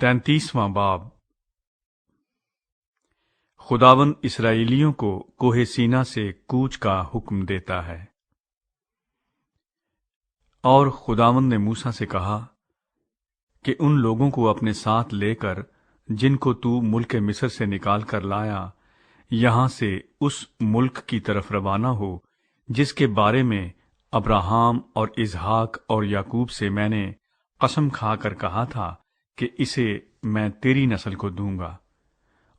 33واں باب۔ خداوند اسرائیلیوں کو کوہ سینا سے کوچ کا حکم دیتا ہے۔ اور خداوند نے موسیٰ سے کہا کہ ان لوگوں کو اپنے ساتھ لے کر جن کو تو ملک مصر سے نکال کر لایا، یہاں سے اس ملک کی طرف روانہ ہو جس کے بارے میں ابراہیم اور اسحاق اور یعقوب سے میں نے قسم کھا کر کہا تھا کہ اسے میں تیری نسل کو دوں گا،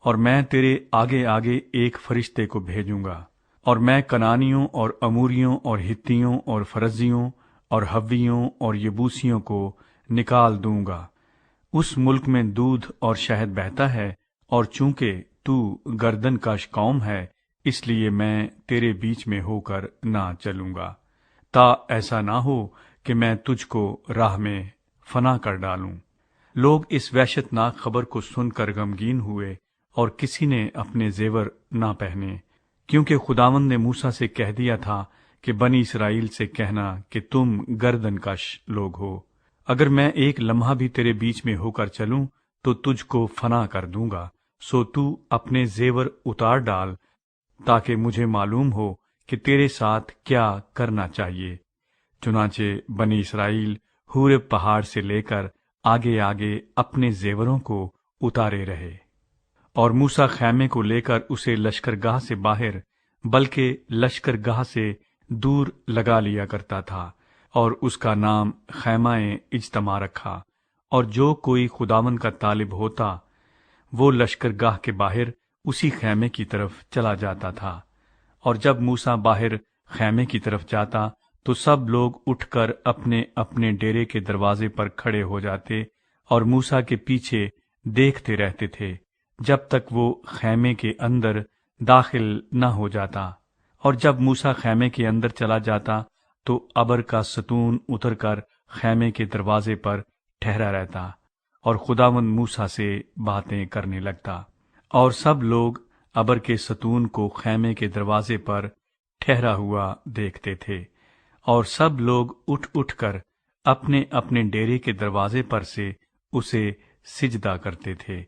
اور میں تیرے آگے آگے ایک فرشتے کو بھیجوں گا، اور میں کنانیوں اور اموریوں اور ہتیوں اور فرزیوں اور حویوں اور یبوسیوں کو نکال دوں گا۔ اس ملک میں دودھ اور شہد بہتا ہے، اور چونکہ تو گردن کش قوم ہے، اس لیے میں تیرے بیچ میں ہو کر نہ چلوں گا، تا ایسا نہ ہو کہ میں تجھ کو راہ میں فنا کر ڈالوں۔ لوگ اس وحشت ناک خبر کو سن کر غمگین ہوئے، اور کسی نے اپنے زیور نہ پہنے، کیونکہ خداوند نے موسیٰ سے کہہ دیا تھا کہ بنی اسرائیل سے کہنا کہ تم گردن کش لوگ ہو، اگر میں ایک لمحہ بھی تیرے بیچ میں ہو کر چلوں تو تجھ کو فنا کر دوں گا، سو تو اپنے زیور اتار ڈال تاکہ مجھے معلوم ہو کہ تیرے ساتھ کیا کرنا چاہیے۔ چنانچہ بنی اسرائیل حورب پہاڑ سے لے کر آگے آگے اپنے زیوروں کو اتارے رہے، اور موسیٰ خیمے کو لے کر اسے لشکرگاہ سے باہر بلکہ لشکرگاہ سے دور لگا لیا کرتا تھا، اور اس کا نام خیمہ اجتماع رکھا۔ اور جو کوئی خداوند کا طالب ہوتا وہ لشکرگاہ کے باہر اسی خیمے کی طرف چلا جاتا تھا، اور جب موسیٰ باہر خیمے کی طرف جاتا تو سب لوگ اٹھ کر اپنے اپنے ڈیرے کے دروازے پر کھڑے ہو جاتے اور موسیٰ کے پیچھے دیکھتے رہتے تھے جب تک وہ خیمے کے اندر داخل نہ ہو جاتا۔ اور جب موسیٰ خیمے کے اندر چلا جاتا تو ابر کا ستون اتر کر خیمے کے دروازے پر ٹھہرا رہتا، اور خداوند موسیٰ سے باتیں کرنے لگتا، اور سب لوگ ابر کے ستون کو خیمے کے دروازے پر ٹھہرا ہوا دیکھتے تھے، اور سب لوگ اٹھ اٹھ کر اپنے اپنے ڈیرے کے دروازے پر سے اسے سجدہ کرتے تھے۔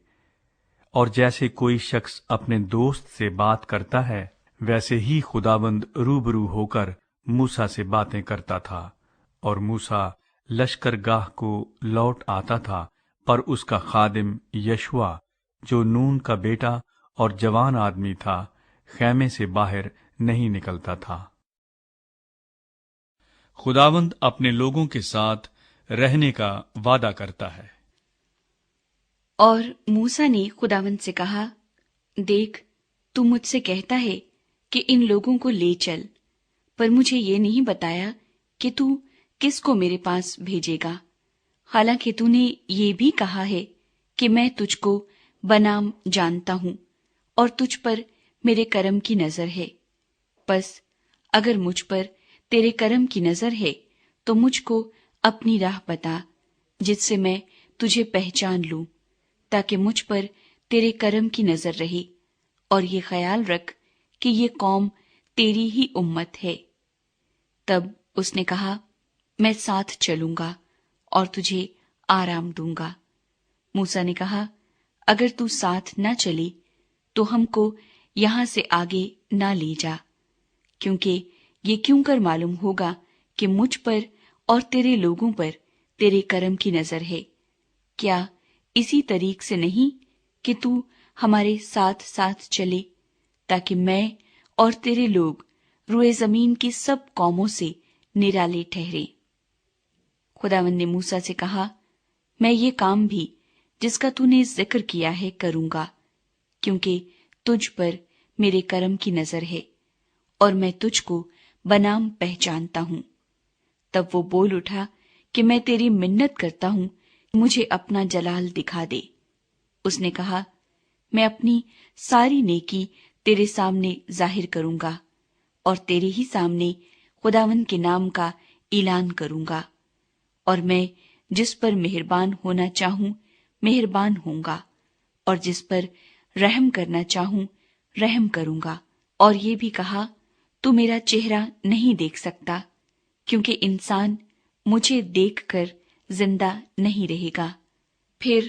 اور جیسے کوئی شخص اپنے دوست سے بات کرتا ہے، ویسے ہی خداوند روبرو ہو کر موسیٰ سے باتیں کرتا تھا۔ اور موسیٰ لشکرگاہ کو لوٹ آتا تھا، پر اس کا خادم یشوع جو نون کا بیٹا اور جوان آدمی تھا، خیمے سے باہر نہیں نکلتا تھا۔ خداوند اپنے لوگوں کے ساتھ رہنے کا وعدہ کرتا ہے۔ اور موسیٰ نے خداوند سے کہا، دیکھ، تو مجھ سے کہتا ہے کہ ان لوگوں کو لے چل، پر مجھے یہ نہیں بتایا کہ تو کس کو میرے پاس بھیجے گا، حالانکہ تو نے یہ بھی کہا ہے کہ میں تجھ کو بنام جانتا ہوں اور تجھ پر میرے کرم کی نظر ہے۔ پس اگر مجھ پر تیرے کرم کی نظر ہے تو مجھ کو اپنی راہ بتا جس سے میں تجھے پہچان لوں، تاکہ مجھ پر تیرے کرم کی نظر رہے، اور یہ خیال رکھ کہ یہ قوم تیری ہی امت ہے۔ تب اس نے کہا، میں ساتھ چلوں گا اور تجھے آرام دوں گا۔ موسیٰ نے کہا، اگر تو ساتھ نہ چلے تو ہم کو یہاں سے آگے نہ لے جا، کیونکہ یہ کیوں کر معلوم ہوگا کہ مجھ پر اور تیرے لوگوں پر تیرے کرم کی نظر ہے؟ کیا اسی طریق سے نہیں کہ تو ہمارے ساتھ ساتھ چلے، تاکہ میں اور تیرے لوگ روئے زمین کی سب قوموں سے نرالے ٹھہرے۔ خداوند نے موسیٰ سے کہا، میں یہ کام بھی جس کا تو نے ذکر کیا ہے کروں گا، کیونکہ تجھ پر میرے کرم کی نظر ہے، اور میں تجھ کو بنام پہچانتا ہوں۔ تب وہ بول اٹھا کہ میں تیری منت کرتا ہوں، مجھے اپنا جلال دکھا دے۔ اس نے کہا، میں اپنی ساری نیکی تیرے سامنے ظاہر کروں گا، اور تیرے ہی سامنے خداوند کے نام کا اعلان کروں گا، اور میں جس پر مہربان ہونا چاہوں مہربان ہوں گا، اور جس پر رحم کرنا چاہوں رحم کروں گا۔ اور یہ بھی کہا، تو میرا چہرہ نہیں دیکھ سکتا، کیونکہ انسان مجھے دیکھ کر زندہ نہیں رہے گا۔ پھر